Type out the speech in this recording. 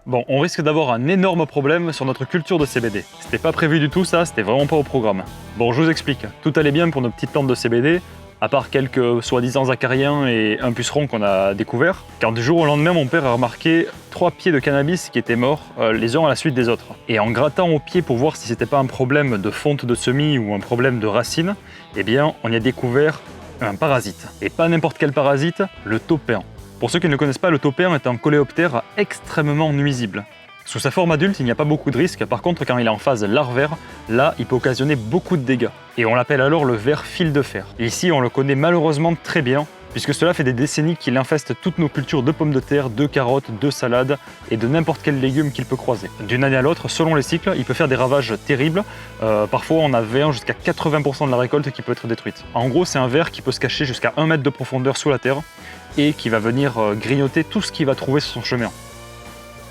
Bon, on risque d'avoir un énorme problème sur notre culture de CBD. C'était pas prévu du tout ça, c'était vraiment pas au programme. Bon, je vous explique. Tout allait bien pour nos petites plantes de CBD, à part quelques soi-disant acariens et un puceron qu'on a découvert, quand du jour au lendemain, mon père a remarqué 3 pieds de cannabis qui étaient morts, les uns à la suite des autres. Et en grattant au pied pour voir si c'était pas un problème de fonte de semis ou un problème de racines, eh bien, on y a découvert un parasite. Et pas n'importe quel parasite, le taupin. Pour ceux qui ne le connaissent pas, le taupin est un coléoptère extrêmement nuisible. Sous sa forme adulte, il n'y a pas beaucoup de risques, par contre quand il est en phase larvaire, là il peut occasionner beaucoup de dégâts. Et on l'appelle alors le ver fil de fer. Et ici on le connaît malheureusement très bien, puisque cela fait des décennies qu'il infeste toutes nos cultures de pommes de terre, de carottes, de salades et de n'importe quel légume qu'il peut croiser. D'une année à l'autre, selon les cycles, il peut faire des ravages terribles. Parfois on a 20 jusqu'à 80% de la récolte qui peut être détruite. En gros c'est un ver qui peut se cacher jusqu'à 1 mètre de profondeur sous la terre, et qui va venir grignoter tout ce qu'il va trouver sur son chemin.